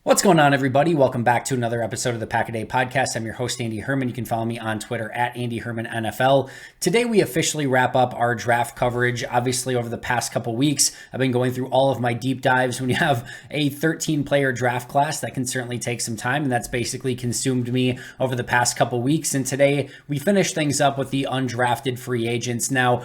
What's going on, everybody? Welcome back to another episode of the Pack a Day podcast. I'm your host, Andy Herman. You can follow me on Twitter at Andy Herman NFL. Today, we officially wrap up our draft coverage. Obviously, over the past couple weeks, I've been going through all of my deep dives. When you have a 13-player draft class, that can certainly take some time, and that's basically consumed me over the past couple weeks. And today, we finish things up with the undrafted free agents. Now,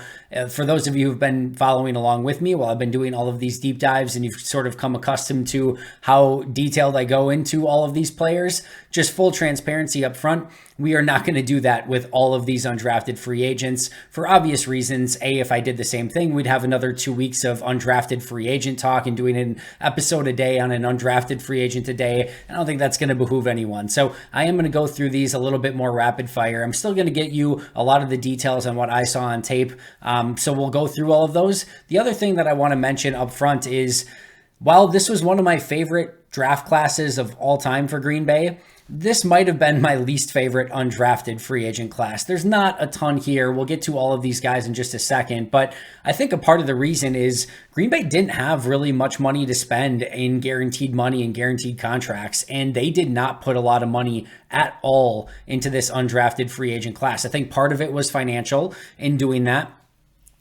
for those of you who've been following along with me, while I've been doing all of these deep dives, and you've sort of come accustomed to how detailed I go into all of these players, just full transparency up front, we are not going to do that with all of these undrafted free agents for obvious reasons. If I did the same thing, we'd have another 2 weeks of undrafted free agent talk and doing an episode a day on an undrafted free agent a day. I don't think that's going to behoove anyone. So I am going to go through these a little bit more rapid fire. I'm still going to get you a lot of the details on what I saw on tape. So we'll go through all of those. The other thing that I want to mention up front is, while this was one of my favorite draft classes of all time for Green Bay, this might have been my least favorite undrafted free agent class. There's not a ton here. We'll get to all of these guys in just a second, but I think a part of the reason is Green Bay didn't have really much money to spend in guaranteed money and guaranteed contracts, and they did not put a lot of money at all into this undrafted free agent class. I think part of it was financial in doing that.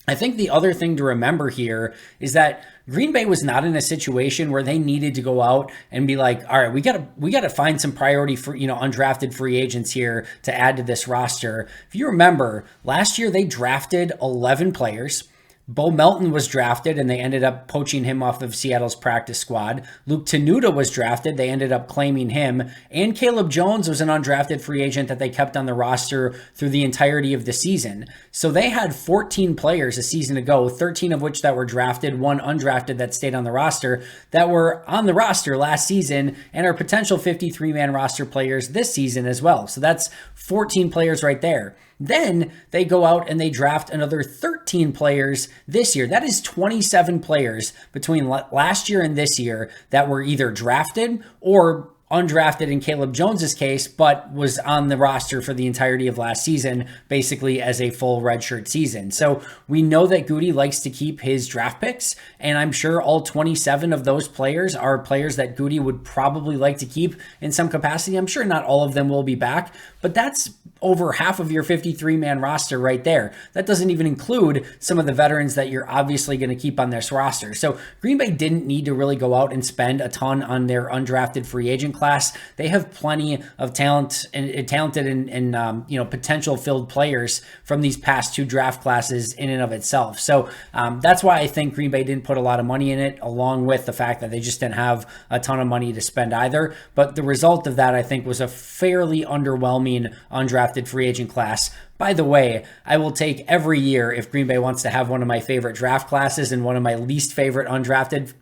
I think the other thing to remember here is that Green Bay was not in a situation where they needed to go out and be like, all right, we got to find some priority for, undrafted free agents here to add to this roster. If you remember, last year they drafted 11 players. Bo Melton was drafted, and they ended up poaching him off of Seattle's practice squad. Luke Tenuta was drafted. They ended up claiming him. And Caleb Jones was an undrafted free agent that they kept on the roster through the entirety of the season. So they had 14 players a season ago, 13 of which that were drafted, one undrafted that stayed on the roster, that were on the roster last season and are potential 53-man roster players this season as well. So that's 14 players right there. Then they go out and they draft another 13 players this year. That is 27 players between last year and this year that were either drafted or undrafted in Caleb Jones's case, but was on the roster for the entirety of last season, basically as a full redshirt season. So we know that Goody likes to keep his draft picks, and I'm sure all 27 of those players are players that Goody would probably like to keep in some capacity. I'm sure not all of them will be back, but that's over half of your 53-man roster right there. That doesn't even include some of the veterans that you're obviously going to keep on this roster. So Green Bay didn't need to really go out and spend a ton on their undrafted free agent class. They have plenty of talented and potential filled players from these past two draft classes in and of itself. So that's why I think Green Bay didn't put a lot of money in it, along with the fact that they just didn't have a ton of money to spend either. But the result of that, I think, was a fairly underwhelming undrafted free agent class. By the way, I will take every year if Green Bay wants to have one of my favorite draft classes and one of my least favorite undrafted,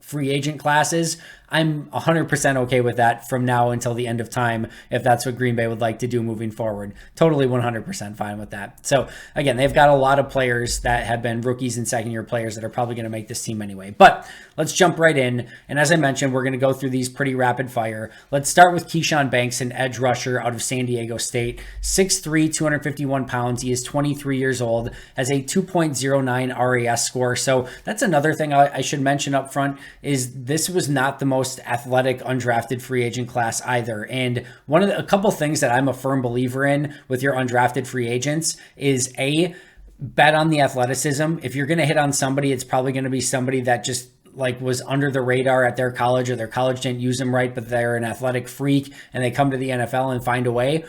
free agent classes. I'm 100% okay with that from now until the end of time, if that's what Green Bay would like to do moving forward. Totally 100% fine with that. So again, they've got a lot of players that have been rookies and second-year players that are probably going to make this team anyway. But let's jump right in. And as I mentioned, we're going to go through these pretty rapid fire. Let's start with Keyshawn Banks, an edge rusher out of San Diego State. 6'3", 251 pounds. He is 23 years old, has a 2.09 RAS score. So that's another thing I should mention up front, is this was not the most athletic undrafted free agent class either. And a couple things that I'm a firm believer in with your undrafted free agents is bet on the athleticism. If you're going to hit on somebody, it's probably going to be somebody that just was under the radar at their college, or their college didn't use them right, but they're an athletic freak and they come to the NFL and find a way.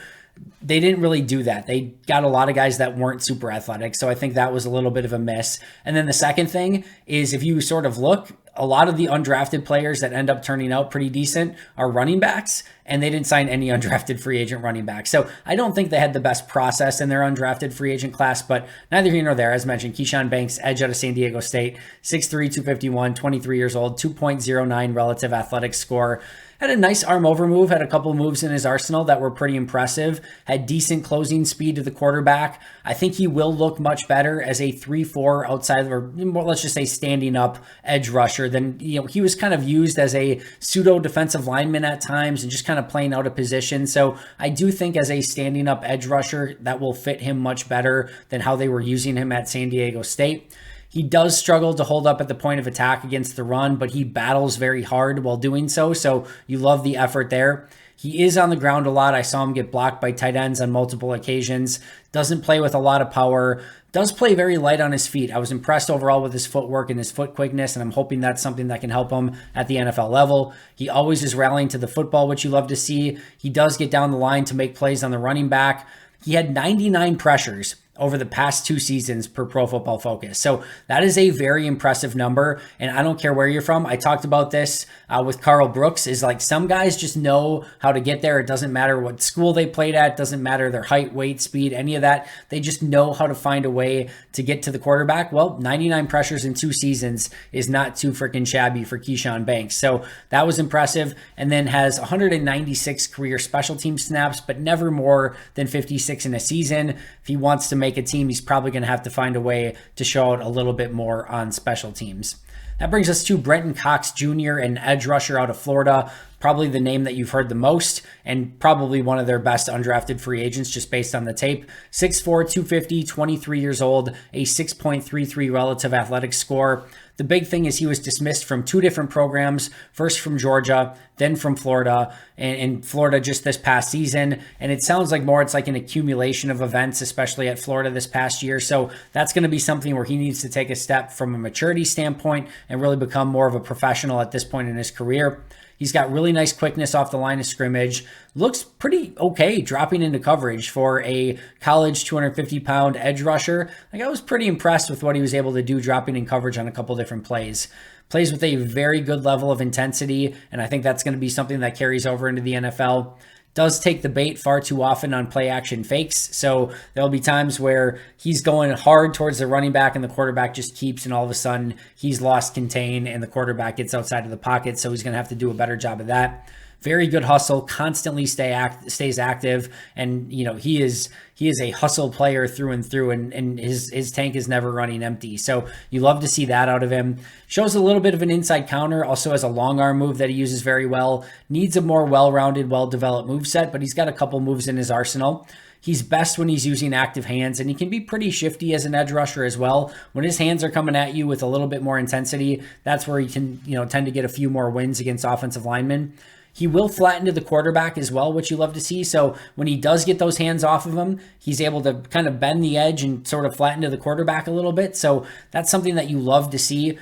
They didn't really do that. They got a lot of guys that weren't super athletic. So I think that was a little bit of a miss. And then the second thing is, if you sort of look, a lot of the undrafted players that end up turning out pretty decent are running backs, and they didn't sign any undrafted free agent running backs. So I don't think they had the best process in their undrafted free agent class, but neither here nor there. As mentioned, Keyshawn Banks, edge out of San Diego State, 6'3", 251, 23 years old, 2.09 relative athletic score. Had a nice arm over move, had a couple moves in his arsenal that were pretty impressive, had decent closing speed to the quarterback. I think he will look much better as a 3-4 outside, or let's just say standing up edge rusher than, he was kind of used as a pseudo defensive lineman at times and just kind of playing out of position. So I do think as a standing up edge rusher, that will fit him much better than how they were using him at San Diego State. He does struggle to hold up at the point of attack against the run, but he battles very hard while doing so. So you love the effort there. He is on the ground a lot. I saw him get blocked by tight ends on multiple occasions. Doesn't play with a lot of power. Does play very light on his feet. I was impressed overall with his footwork and his foot quickness, and I'm hoping that's something that can help him at the NFL level. He always is rallying to the football, which you love to see. He does get down the line to make plays on the running back. He had 99 pressures over the past 2 seasons per Pro Football Focus. So that is a very impressive number. And I don't care where you're from. I talked about this with Carl Brooks, is like some guys just know how to get there. It doesn't matter what school they played at. It doesn't matter their height, weight, speed, any of that. They just know how to find a way to get to the quarterback. Well, 99 pressures in 2 seasons is not too freaking shabby for Keyshawn Banks. So that was impressive. And then has 196 career special team snaps, but never more than 56 in a season. If he wants to make a team, he's probably going to have to find a way to show out a little bit more on special teams. That brings us to Brenton Cox Jr., an edge rusher out of Florida. Probably the name that you've heard the most, and probably one of their best undrafted free agents just based on the tape. 6'4", 250, 23 years old, a 6.33 relative athletic score. The big thing is he was dismissed from 2 different programs, first from Georgia, then from Florida, and Florida just this past season. And it sounds like it's like an accumulation of events, especially at Florida this past year. So that's going to be something where he needs to take a step from a maturity standpoint and really become more of a professional at this point in his career. He's got really nice quickness off the line of scrimmage. Looks pretty okay dropping into coverage for a college 250-pound edge rusher. Like, I was pretty impressed with what he was able to do dropping in coverage on a couple different plays. Plays with a very good level of intensity, and I think that's going to be something that carries over into the NFL. Does take the bait far too often on play action fakes. So there'll be times where he's going hard towards the running back and the quarterback just keeps, and all of a sudden he's lost contain and the quarterback gets outside of the pocket. So he's going to have to do a better job of that. Very good hustle, constantly stays active, and he is a hustle player through and through, and his tank is never running empty. So you love to see that out of him. Shows a little bit of an inside counter, also has a long arm move that he uses very well. Needs a more well-rounded, well-developed moveset, but he's got a couple moves in his arsenal. He's best when he's using active hands, and he can be pretty shifty as an edge rusher as well. When his hands are coming at you with a little bit more intensity, that's where he can tend to get a few more wins against offensive linemen. He will flatten to the quarterback as well, which you love to see. So when he does get those hands off of him, he's able to kind of bend the edge and sort of flatten to the quarterback a little bit. So that's something that you love to see.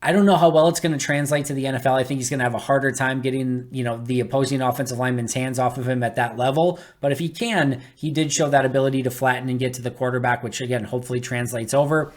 I don't know how well it's going to translate to the NFL. I think he's going to have a harder time getting, the opposing offensive lineman's hands off of him at that level. But if he can, he did show that ability to flatten and get to the quarterback, which again, hopefully translates over.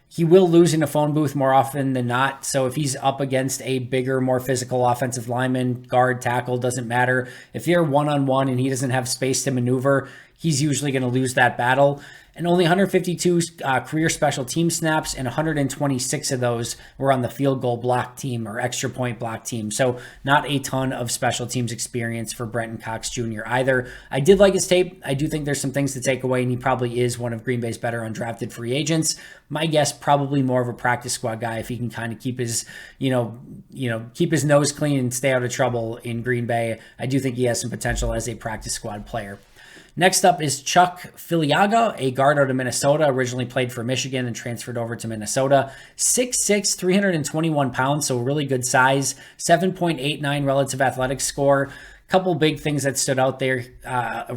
He will lose in a phone booth more often than not. So if he's up against a bigger, more physical offensive lineman, guard, tackle, doesn't matter. If you're one-on-one and he doesn't have space to maneuver, he's usually going to lose that battle. And only 152 career special team snaps, and 126 of those were on the field goal block team or extra point block team. So not a ton of special teams experience for Brenton Cox Jr. either. I did like his tape. I do think there's some things to take away, and he probably is one of Green Bay's better undrafted free agents. My guess, probably more of a practice squad guy if he can kind of keep his, keep his nose clean and stay out of trouble in Green Bay. I do think he has some potential as a practice squad player. Next up is Chuck Filiaga, a guard out of Minnesota, originally played for Michigan and transferred over to Minnesota. 6'6", 321 pounds, so really good size. 7.89 relative athletic score. Couple big things that stood out there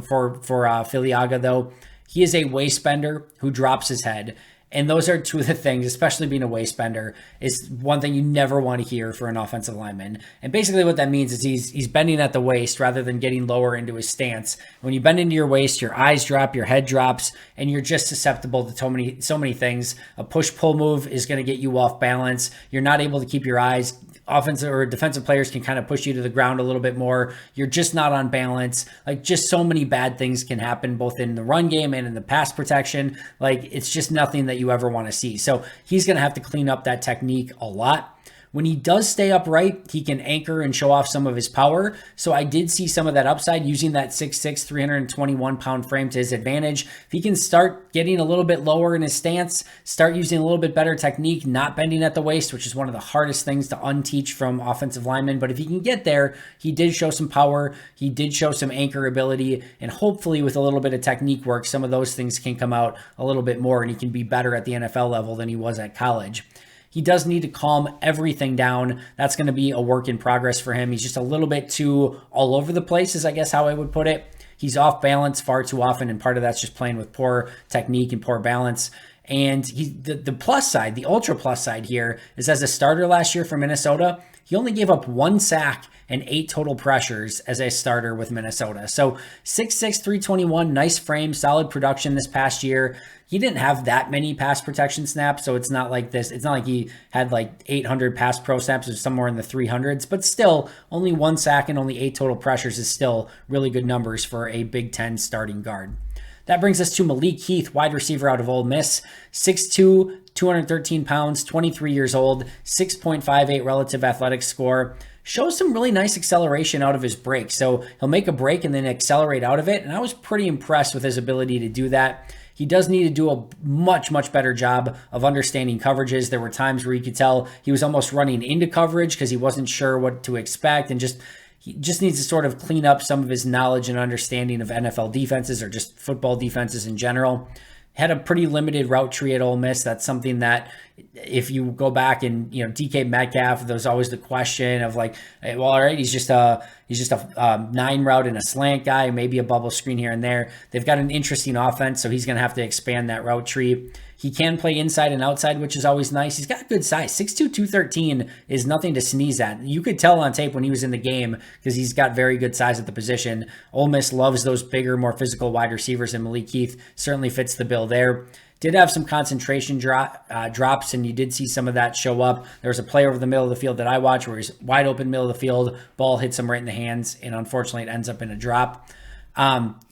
for Filiaga, though. He is a waist bender who drops his head. And those are two of the things, especially being a waist bender, is one thing you never want to hear for an offensive lineman. And basically what that means is he's bending at the waist rather than getting lower into his stance. When you bend into your waist, your eyes drop, your head drops, and you're just susceptible to so many things. A push-pull move is going to get you off balance. You're not able to keep your eyes. Offensive or defensive players can kind of push you to the ground a little bit more. You're just not on balance. Like, just so many bad things can happen both in the run game and in the pass protection. Like, it's just nothing that you ever want to see. So he's going to have to clean up that technique a lot. When he does stay upright, he can anchor and show off some of his power. So I did see some of that upside using that 6'6", 321-pound frame to his advantage. If he can start getting a little bit lower in his stance, start using a little bit better technique, not bending at the waist, which is one of the hardest things to unteach from offensive linemen. But if he can get there, he did show some power. He did show some anchor ability. And hopefully with a little bit of technique work, some of those things can come out a little bit more and he can be better at the NFL level than he was at college. He does need to calm everything down. That's going to be a work in progress for him. He's just a little bit too all over the place, is I guess how I would put it. He's off balance far too often, and part of that's just playing with poor technique and poor balance. And the plus side, the ultra plus side here is as a starter last year for Minnesota, he only gave up 1 sack and 8 total pressures as a starter with Minnesota. So 6'6", 321, nice frame, solid production this past year. He didn't have that many pass protection snaps, so it's not like this. It's not like he had like 800 pass pro snaps or somewhere in the 300s, but still only 1 sack and only 8 total pressures is still really good numbers for a Big Ten starting guard. That brings us to Malik Heath, wide receiver out of Ole Miss, 6'2", 213 pounds, 23 years old, 6.58 relative athletic score. Shows some really nice acceleration out of his break. So he'll make a break and then accelerate out of it. And I was pretty impressed with his ability to do that. He does need to do a much, much better job of understanding coverages. There were times where you could tell he was almost running into coverage because he wasn't sure what to expect, and he just needs to sort of clean up some of his knowledge and understanding of NFL defenses or just football defenses in general. Had a pretty limited route tree at Ole Miss. That's something that if you go back and, DK Metcalf, there's always the question of like, well, all right, he's just a 9 route and a slant guy, maybe a bubble screen here and there. They've got an interesting offense, so he's going to have to expand that route tree. He can play inside and outside, which is always nice. He's got good size. 6'2", 213 is nothing to sneeze at. You could tell on tape when he was in the game because he's got very good size at the position. Ole Miss loves those bigger, more physical wide receivers, and Malik Heath certainly fits the bill there. Did have some concentration drops, and you did see some of that show up. There was a play over the middle of the field that I watched where he's wide open middle of the field, ball hits him right in the hands, and unfortunately it ends up in a drop.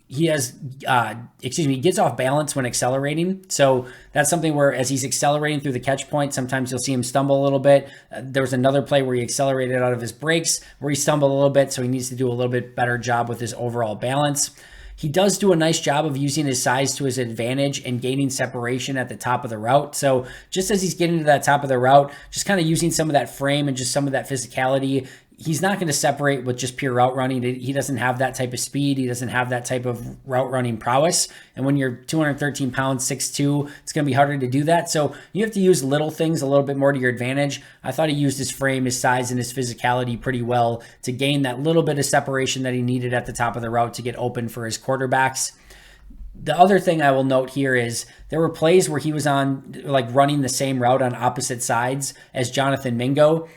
He gets off balance when accelerating. So that's something where as he's accelerating through the catch point, sometimes you'll see him stumble a little bit. There was another play where he accelerated out of his breaks where he stumbled a little bit. So he needs to do a little bit better job with his overall balance. He does do a nice job of using his size to his advantage and gaining separation at the top of the route. So just as he's getting to that top of the route, just kind of using some of that frame and just some of that physicality, he's not going to separate with just pure route running. He doesn't have that type of speed. He doesn't have that type of route running prowess. And when you're 213 pounds, 6'2", it's going to be harder to do that. So you have to use little things a little bit more to your advantage. I thought he used his frame, his size, and his physicality pretty well to gain that little bit of separation that he needed at the top of the route to get open for his quarterbacks. The other thing I will note here is there were plays where he was on running the same route on opposite sides as Jonathan Mingo,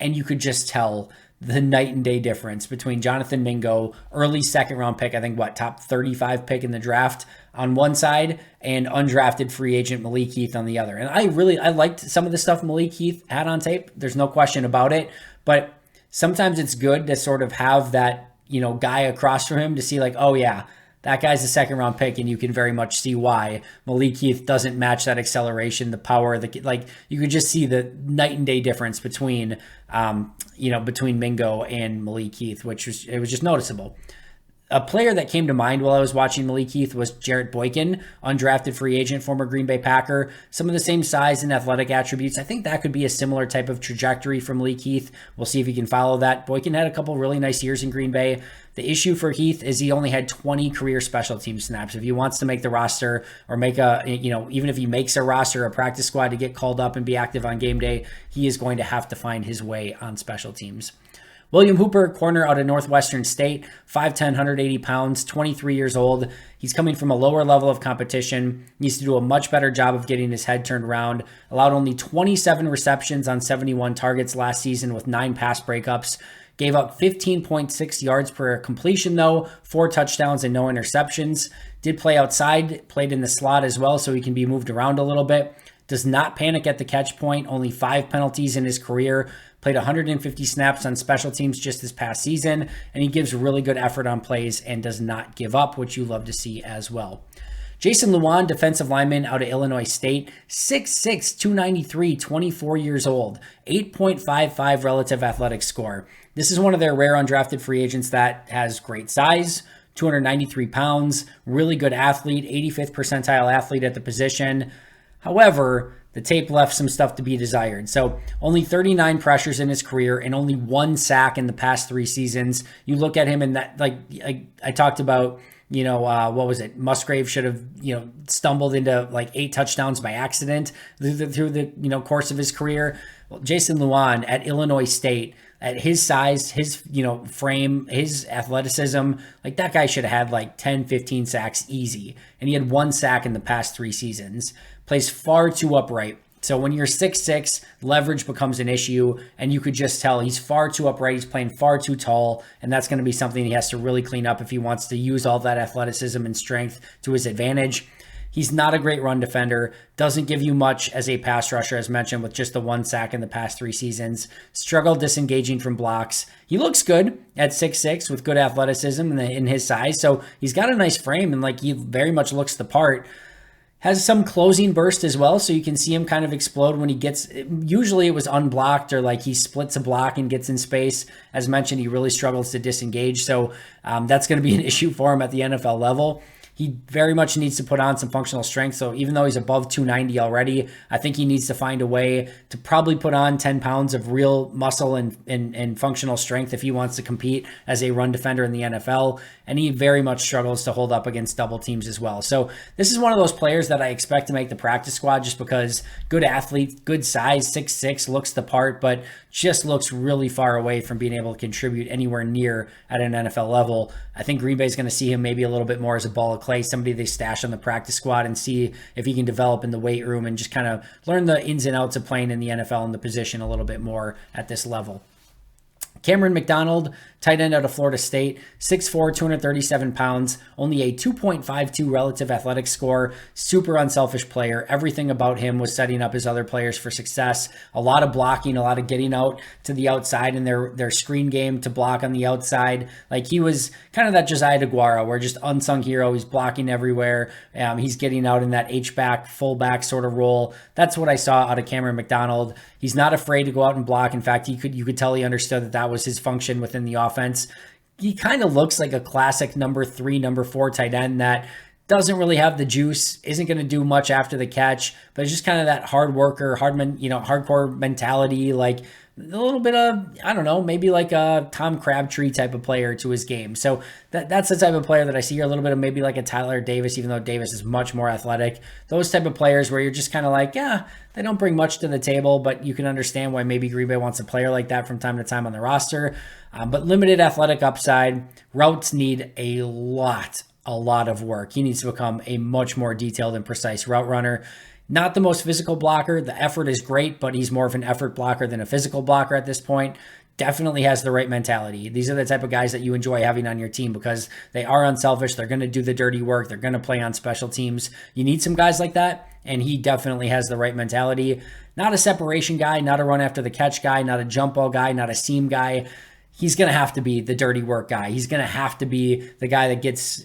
and you could just tell the night and day difference between Jonathan Mingo, early second round pick, I think top 35 pick in the draft on one side, and undrafted free agent Malik Heath on the other. And I liked some of the stuff Malik Heath had on tape. There's no question about it. But sometimes it's good to sort of have that, guy across from him to see oh yeah, that guy's a second round pick, and you can very much see why Malik Heath doesn't match that acceleration, the power, you could just see the night and day difference between Mingo and Malik Heath, it was just noticeable. A player that came to mind while I was watching Malik Heath was Jarrett Boykin, undrafted free agent, former Green Bay Packer. Some of the same size and athletic attributes. I think that could be a similar type of trajectory from Malik Heath. We'll see if he can follow that. Boykin had a couple really nice years in Green Bay. The issue for Heath is he only had 20 career special team snaps. If he wants to make the roster or make even if he makes a roster, a practice squad to get called up and be active on game day, he is going to have to find his way on special teams. William Hooper, corner out of Northwestern State, 5'10", 180 pounds, 23 years old. He's coming from a lower level of competition. Needs to do a much better job of getting his head turned around. Allowed only 27 receptions on 71 targets last season with 9 pass breakups. Gave up 15.6 yards per completion, though, 4 touchdowns and no interceptions. Did play outside, played in the slot as well, so he can be moved around a little bit. Does not panic at the catch point, only 5 penalties in his career. Played 150 snaps on special teams just this past season, and he gives really good effort on plays and does not give up, which you love to see as well. Jason Luan, defensive lineman out of Illinois State, 6'6", 293, 24 years old, 8.55 relative athletic score. This is one of their rare undrafted free agents that has great size, 293 pounds, really good athlete, 85th percentile athlete at the position. However, the tape left some stuff to be desired. So only 39 pressures in his career and only 1 sack in the past 3 seasons. You look at him and that, like I talked about, what was it? Musgrave should have, stumbled into like 8 touchdowns by accident through the course of his career. Well, Jason Luan at Illinois State, at his size, his, frame, his athleticism, like that guy should have had like 10, 15 sacks easy. And he had 1 sack in the past 3 seasons. Plays far too upright. So when you're 6'6", leverage becomes an issue, and you could just tell he's far too upright. He's playing far too tall, and that's going to be something he has to really clean up if he wants to use all that athleticism and strength to his advantage. He's not a great run defender, doesn't give you much as a pass rusher, as mentioned, with just the 1 sack in the past 3 seasons. Struggled disengaging from blocks. He looks good at 6'6", with good athleticism in his size, so he's got a nice frame, and he very much looks the part. Has some closing burst as well, so you can see him kind of explode when he gets, usually it was unblocked or he splits a block and gets in space. As mentioned, he really struggles to disengage, so that's going to be an issue for him at the NFL level. He very much needs to put on some functional strength. So even though he's above 290 already, I think he needs to find a way to probably put on 10 pounds of real muscle and functional strength if he wants to compete as a run defender in the NFL. And he very much struggles to hold up against double teams as well. So this is one of those players that I expect to make the practice squad just because good athlete, good size, 6'6", looks the part, but just looks really far away from being able to contribute anywhere near at an NFL level. I think Green Bay is going to see him maybe a little bit more as a ball of clay, somebody they stash on the practice squad and see if he can develop in the weight room and just kind of learn the ins and outs of playing in the NFL and the position a little bit more at this level. Cameron McDonald, tight end out of Florida State, 6'4", 237 pounds, only a 2.52 relative athletic score, super unselfish player. Everything about him was setting up his other players for success. A lot of blocking, a lot of getting out to the outside in their screen game to block on the outside. He was kind of that Josiah DeGuara, where just unsung hero. He's blocking everywhere. He's getting out in that H-back, fullback sort of role. That's what I saw out of Cameron McDonald. He's not afraid to go out and block. In fact, you could tell he understood that was his function within the offense. He kind of looks like a classic number 3, number 4 tight end that doesn't really have the juice, isn't going to do much after the catch, but it's just kind of that hard worker, hardcore mentality, a little bit of, I don't know, maybe like a Tom Crabtree type of player to his game. So that's the type of player that I see here, a little bit of maybe like a Tyler Davis, even though Davis is much more athletic. Those type of players where you're just kind of they don't bring much to the table, but you can understand why maybe Green Bay wants a player like that from time to time on the roster. But limited athletic upside. Routes need a lot of work. He needs to become a much more detailed and precise route runner. Not the most physical blocker. The effort is great, but he's more of an effort blocker than a physical blocker at this point. Definitely has the right mentality. These are the type of guys that you enjoy having on your team because they are unselfish. They're going to do the dirty work. They're going to play on special teams. You need some guys like that, and he definitely has the right mentality. Not a separation guy, not a run after the catch guy, not a jump ball guy, not a seam guy. He's going to have to be the dirty work guy. He's going to have to be the guy that gets,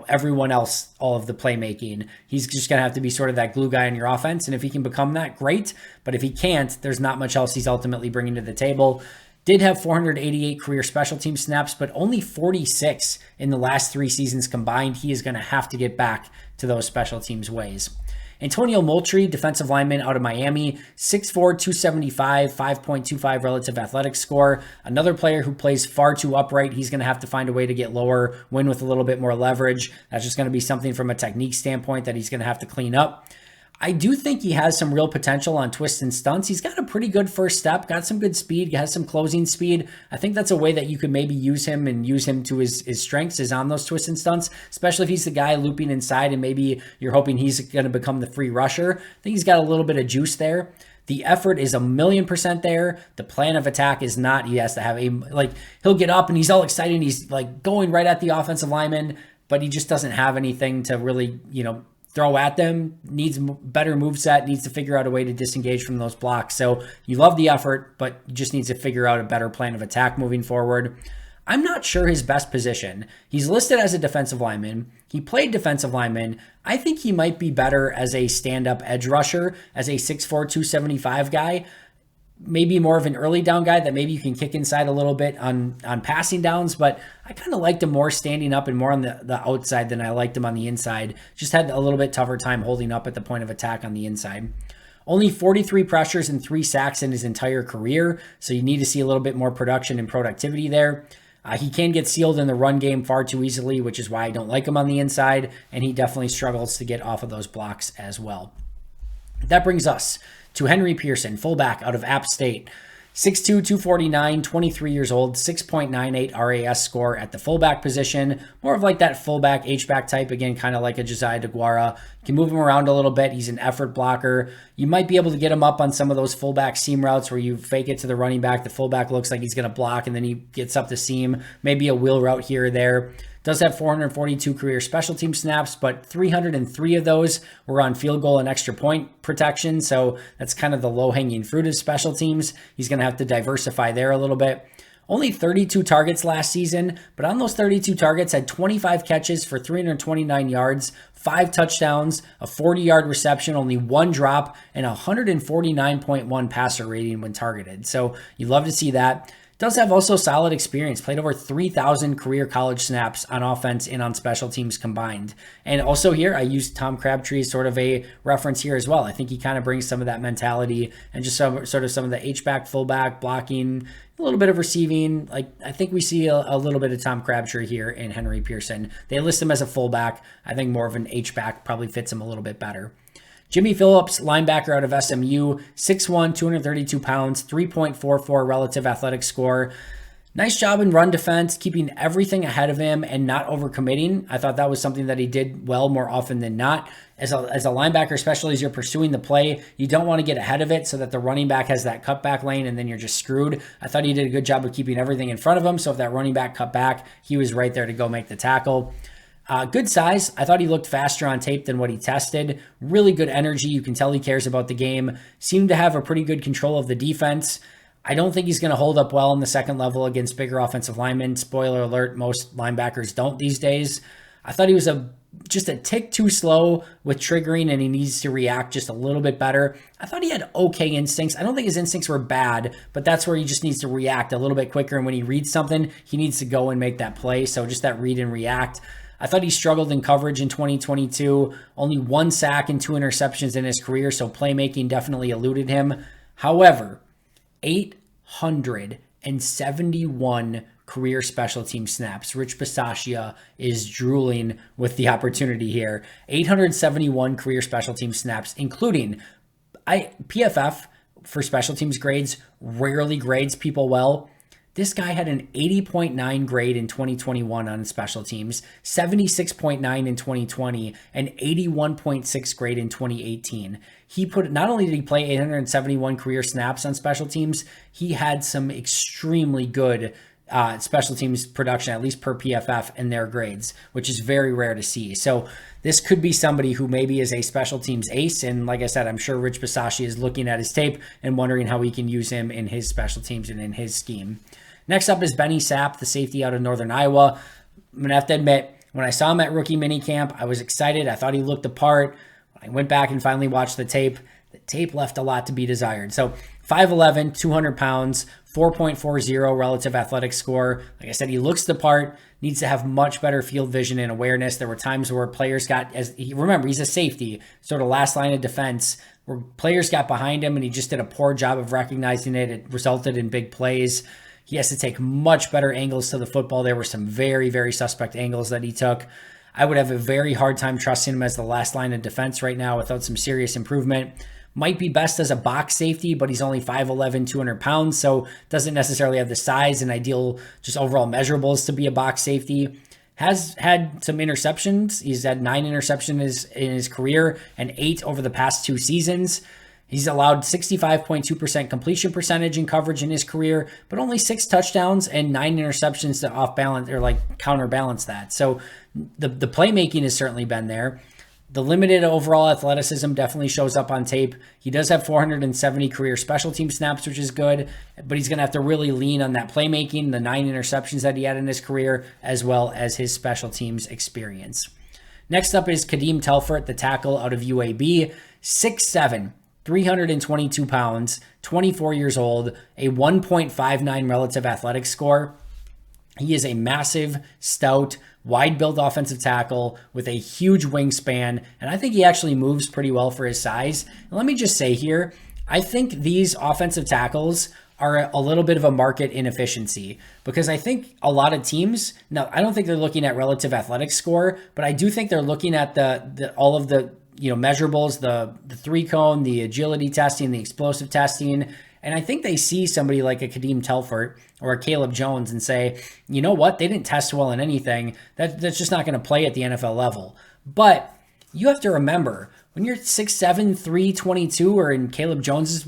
everyone else all of the playmaking. He's just going to have to be sort of that glue guy in your offense. And if he can become that, great. But if he can't, there's not much else he's ultimately bringing to the table. Did have 488 career special team snaps, but only 46 in the last 3 seasons combined. He is going to have to get back to those special teams ways. Antonio Moultrie, defensive lineman out of Miami, 6'4", 275, 5.25 relative athletic score. Another player who plays far too upright. He's going to have to find a way to get lower, win with a little bit more leverage. That's just going to be something from a technique standpoint that he's going to have to clean up. I do think he has some real potential on twists and stunts. He's got a pretty good first step, got some good speed, has some closing speed. I think that's a way that you could maybe use him to his strengths is on those twists and stunts, especially if he's the guy looping inside and maybe you're hoping he's going to become the free rusher. I think he's got a little bit of juice there. The effort is 1,000,000% there. The plan of attack is not. He has to have he'll get up and he's all excited and he's going right at the offensive lineman, but he just doesn't have anything to really, throw at them. Needs better moveset, needs to figure out a way to disengage from those blocks. So you love the effort, but you just need to figure out a better plan of attack moving forward. I'm not sure his best position. He's listed as a defensive lineman. He played defensive lineman. I think he might be better as a stand-up edge rusher, as a 6'4", 275 guy. Maybe more of an early down guy that maybe you can kick inside a little bit on passing downs, but I kind of liked him more standing up and more on the outside than I liked him on the inside. Just had a little bit tougher time holding up at the point of attack on the inside. Only 43 pressures and 3 sacks in his entire career, so you need to see a little bit more production and productivity there. He can get sealed in the run game far too easily, which is why I don't like him on the inside, and he definitely struggles to get off of those blocks as well. That brings us to Henry Pearson, fullback out of App State. 6'2", 249, 23 years old, 6.98 RAS score at the fullback position. More of like that fullback, H-back type, again, kind of like a Josiah DeGuara. You can move him around a little bit. He's an effort blocker. You might be able to get him up on some of those fullback seam routes where you fake it to the running back. The fullback looks like he's going to block, and then he gets up the seam. Maybe a wheel route here or there. Does have 442 career special team snaps, but 303 of those were on field goal and extra point protection. So that's kind of the low-hanging fruit of special teams. He's going to have to diversify there a little bit. Only 32 targets last season, but on those 32 targets had 25 catches for 329 yards, 5 touchdowns, a 40-yard reception, only 1 drop, and a 149.1 passer rating when targeted. So you love to see that. Does have also solid experience, played over 3,000 career college snaps on offense and on special teams combined. And also here, I used Tom Crabtree as sort of a reference here as well. I think he kind of brings some of that mentality and just some of the H-back, fullback, blocking, a little bit of receiving. Like, I think we see a little bit of Tom Crabtree here in Henry Pearson. They list him as a fullback. I think more of an H-back probably fits him a little bit better. Jimmy Phillips, linebacker out of SMU, 6'1", 232 pounds, 3.44 relative athletic score. Nice job in run defense, keeping everything ahead of him and not overcommitting. I thought that was something that he did well more often than not. As a linebacker, especially as you're pursuing the play, you don't want to get ahead of it so that the running back has that cutback lane and then you're just screwed. I thought he did a good job of keeping everything in front of him, so if that running back cut back, he was right there to go make the tackle. Good size. I thought he looked faster on tape than what he tested. Really good energy. You can tell he cares about the game. Seemed to have a pretty good control of the defense. I don't think he's going to hold up well in the second level against bigger offensive linemen. Spoiler alert, most linebackers don't these days. I thought he was just a tick too slow with triggering, and he needs to react just a little bit better. I thought he had okay instincts. I don't think his instincts were bad, but that's where he just needs to react a little bit quicker. And when he reads something, he needs to go and make that play. So just that read and react. I thought he struggled in coverage in 2022. Only 1 sack and 2 interceptions in his career, so playmaking definitely eluded him. However, 871 career special team snaps. Rich Bisaccia is drooling with the opportunity here. 871 career special team snaps, including PFF for special teams grades rarely grades people well. This guy had an 80.9 grade in 2021 on special teams, 76.9 in 2020, and 81.6 grade in 2018. Not only did he play 871 career snaps on special teams, he had some extremely good special teams production, at least per PFF, in their grades, which is very rare to see. So this could be somebody who maybe is a special teams ace. And like I said, I'm sure Rich Bisaccia is looking at his tape and wondering how he can use him in his special teams and in his scheme. Next up is Benny Sapp, the safety out of Northern Iowa. I'm going to have to admit, when I saw him at rookie minicamp, I was excited. I thought he looked the part. When I went back and finally watched the tape left a lot to be desired. So 5'11", 200 pounds, 4.40 relative athletic score. Like I said, he looks the part, needs to have much better field vision and awareness. There were times where players remember, he's a safety, sort of last line of defense, where players got behind him and he just did a poor job of recognizing it. It resulted in big plays. He has to take much better angles to the football. There were some very, very suspect angles that he took. I would have a very hard time trusting him as the last line of defense right now without some serious improvement. Might be best as a box safety, but he's only 5'11", 200 pounds, so doesn't necessarily have the size and ideal just overall measurables to be a box safety. Has had some interceptions. He's had 9 interceptions in his career and 8 over the past 2 seasons. He's allowed 65.2% completion percentage in coverage in his career, but only 6 touchdowns and 9 interceptions to counterbalance that. So the playmaking has certainly been there. The limited overall athleticism definitely shows up on tape. He does have 470 career special team snaps, which is good, but he's going to have to really lean on that playmaking, the 9 interceptions that he had in his career, as well as his special teams experience. Next up is Kadeem Telfort, the tackle out of UAB, 6'7", 322 pounds, 24 years old, a 1.59 relative athletic score. He is a massive, stout, wide-built offensive tackle with a huge wingspan, and I think he actually moves pretty well for his size. And let me just say here, I think these offensive tackles are a little bit of a market inefficiency because I think a lot of teams, now I don't think they're looking at relative athletic score, but I do think they're looking at the all of the measurables, the 3-cone, the agility testing, the explosive testing. And I think they see somebody like a Kadeem Telfort or a Caleb Jones and say, you know what, they didn't test well in anything. That's just not going to play at the NFL level. But you have to remember, when you're 6'7", 322, or in Caleb Jones's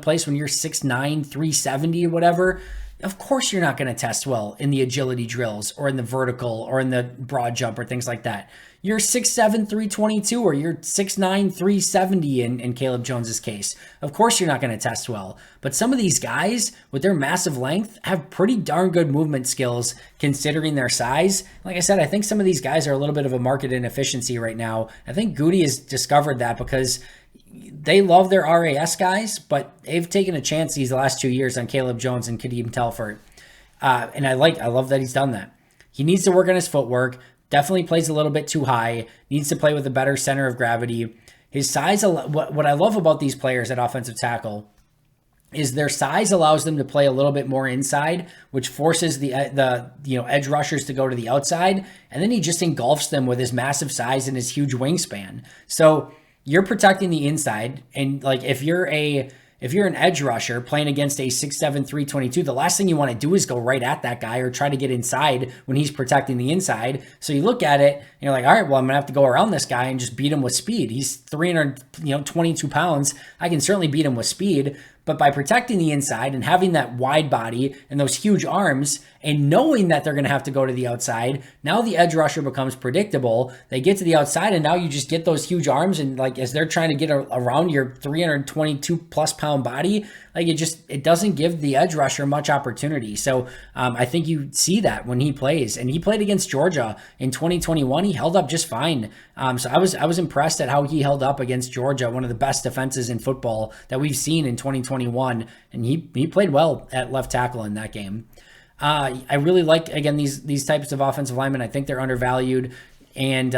place, when you're 6'9", 370 or whatever, of course you're not going to test well in the agility drills or in the vertical or in the broad jump or things like that. You're 6'7", 322, or you're 6'9", 370 in Caleb Jones's case. Of course you're not going to test well. But some of these guys, with their massive length, have pretty darn good movement skills considering their size. Like I said, I think some of these guys are a little bit of a market inefficiency right now. I think Goody has discovered that because they love their RAS guys, but they've taken a chance these last 2 years on Caleb Jones and Kadeem Telfort. And I love that he's done that. He needs to work on his footwork. Definitely plays a little bit too high. Needs to play with a better center of gravity. His size, what I love about these players at offensive tackle is their size allows them to play a little bit more inside, which forces the edge rushers to go to the outside. And then he just engulfs them with his massive size and his huge wingspan. So you're protecting the inside. And like if you're an edge rusher playing against a 6'7", 322, the last thing you want to do is go right at that guy or try to get inside when he's protecting the inside. So you look at it and you're like, all right, well, I'm going to have to go around this guy and just beat him with speed. He's 322 pounds. I can certainly beat him with speed. But by protecting the inside and having that wide body and those huge arms and knowing that they're going to have to go to the outside, now the edge rusher becomes predictable. They get to the outside and now you just get those huge arms, and like as they're trying to get around your 322 plus pound body, like it doesn't give the edge rusher much opportunity. So I think you see that when he plays, and he played against Georgia in 2021. He held up just fine. So I was impressed at how he held up against Georgia, one of the best defenses in football that we've seen in 2021. And he played well at left tackle in that game. I really like, again, these types of offensive linemen. I think they're undervalued. And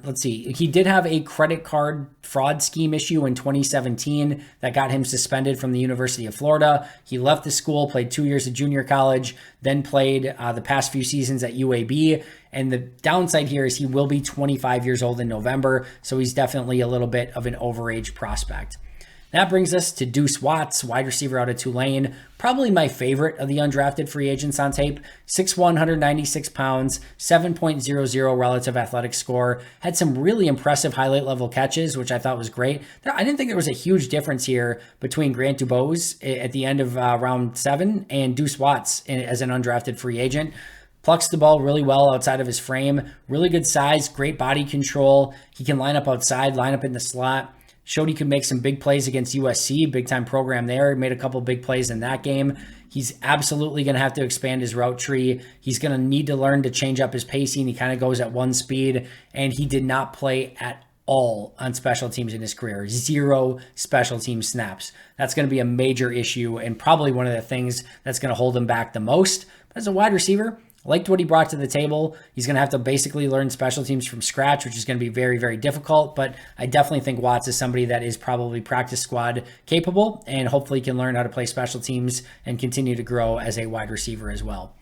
let's see, he did have a credit card fraud scheme issue in 2017 that got him suspended from the University of Florida. He left the school, played 2 years of junior college, then played the past few seasons at UAB. And the downside here is he will be 25 years old in November, so he's definitely a little bit of an overage prospect. That brings us to Deuce Watts, wide receiver out of Tulane. Probably my favorite of the undrafted free agents on tape. 6'1", 196 pounds, 7.00 relative athletic score. Had some really impressive highlight level catches, which I thought was great. I didn't think there was a huge difference here between Grant Dubose at the end of round 7 and Deuce Watts as an undrafted free agent. Plucks the ball really well outside of his frame. Really good size, great body control. He can line up outside, line up in the slot. Showed he could make some big plays against USC, big time program there. He made a couple big plays in that game. He's absolutely going to have to expand his route tree. He's going to need to learn to change up his pacing. He kind of goes at one speed, and he did not play at all on special teams in his career. 0 special team snaps. That's going to be a major issue and probably one of the things that's going to hold him back the most. But as a wide receiver, liked what he brought to the table. He's going to have to basically learn special teams from scratch, which is going to be very, very difficult. But I definitely think Watts is somebody that is probably practice squad capable and hopefully can learn how to play special teams and continue to grow as a wide receiver as well.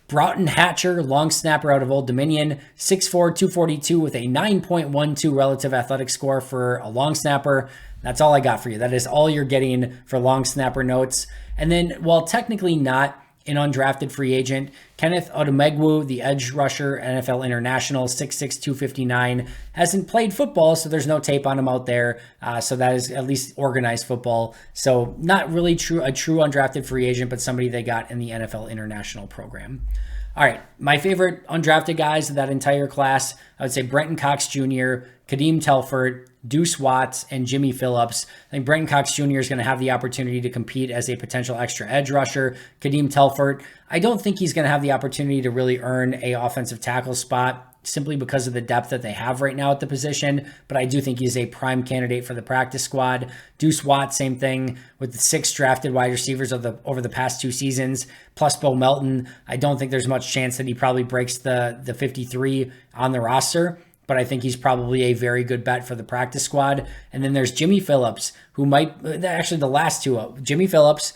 Broughton Hatcher, long snapper out of Old Dominion, 6'4", 242 with a 9.12 relative athletic score for a long snapper. That's all I got for you. That is all you're getting for long snapper notes. And then, while technically not an undrafted free agent, Kenneth Odumegwu, the edge rusher, NFL international, 6'6", 259, hasn't played football, so there's no tape on him out there. So that is at least organized football. So not really a true undrafted free agent, but somebody they got in the NFL international program. All right, my favorite undrafted guys of that entire class, I would say Brenton Cox Jr., Kadeem Telford, Deuce Watts, and Jimmy Phillips. I think Brenton Cox Jr. is going to have the opportunity to compete as a potential extra edge rusher. Kadeem Telford, I don't think he's going to have the opportunity to really earn a offensive tackle spot simply because of the depth that they have right now at the position, but I do think he's a prime candidate for the practice squad. Deuce Watt, same thing with the 6 drafted wide receivers over the past 2 seasons, plus Bo Melton. I don't think there's much chance that he probably breaks the 53 on the roster, but I think he's probably a very good bet for the practice squad. And then there's Jimmy Phillips, who might, actually the last two, Jimmy Phillips,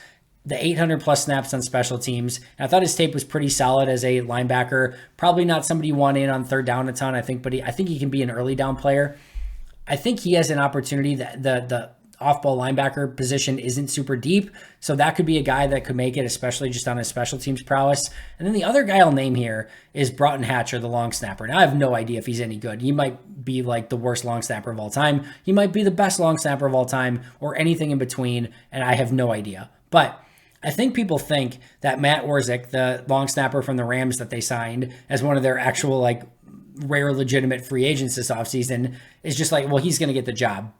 the 800 plus snaps on special teams. And I thought his tape was pretty solid as a linebacker. Probably not somebody you want in on third down a ton, I think, but I think he can be an early down player. I think he has an opportunity that the off-ball linebacker position isn't super deep, so that could be a guy that could make it, especially just on his special teams prowess. And then the other guy I'll name here is Broughton Hatcher, the long snapper. Now, I have no idea if he's any good. He might be like the worst long snapper of all time. He might be the best long snapper of all time, or anything in between, and I have no idea. But I think people think that Matt Orzik, the long snapper from the Rams that they signed as one of their actual like rare legitimate free agents this offseason, is just like, well, he's going to get the job.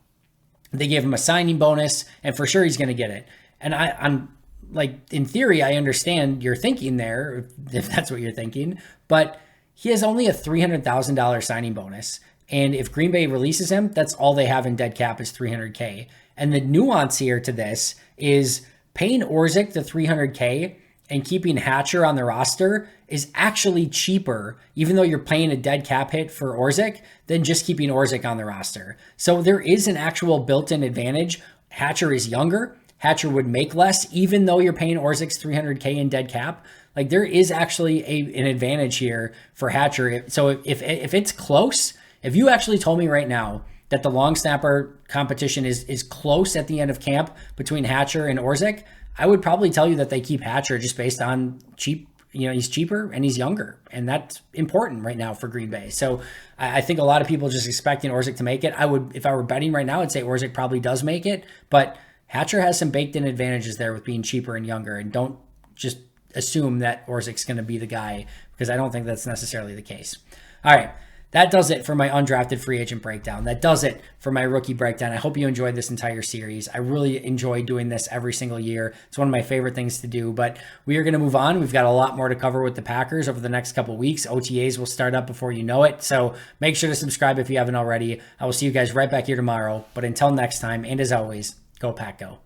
They gave him a signing bonus, and for sure he's going to get it. And I'm like, in theory, I understand your thinking there, if that's what you're thinking, but he has only a $300,000 signing bonus. And if Green Bay releases him, that's all they have in dead cap is $300K. And the nuance here to this is paying Orzik the $300K and keeping Hatcher on the roster is actually cheaper, even though you're paying a dead cap hit for Orzik, than just keeping Orzik on the roster. So there is an actual built-in advantage. Hatcher is younger. Hatcher would make less, even though you're paying Orzik's $300K in dead cap. Like, there is actually an advantage here for Hatcher. So if it's close, if you actually told me right now that the long snapper competition is close at the end of camp between Hatcher and Orzik, I would probably tell you that they keep Hatcher just based on cheap. You know, he's cheaper and he's younger, and that's important right now for Green Bay. So I think a lot of people just expecting Orzik to make it. I would, if I were betting right now, I'd say Orzik probably does make it, but Hatcher has some baked in advantages there with being cheaper and younger, and don't just assume that Orzik's going to be the guy, because I don't think that's necessarily the case. All right. That does it for my undrafted free agent breakdown. That does it for my rookie breakdown. I hope you enjoyed this entire series. I really enjoy doing this every single year. It's one of my favorite things to do, but we are going to move on. We've got a lot more to cover with the Packers over the next couple weeks. OTAs will start up before you know it, so make sure to subscribe if you haven't already. I will see you guys right back here tomorrow, but until next time, and as always, go Pack Go.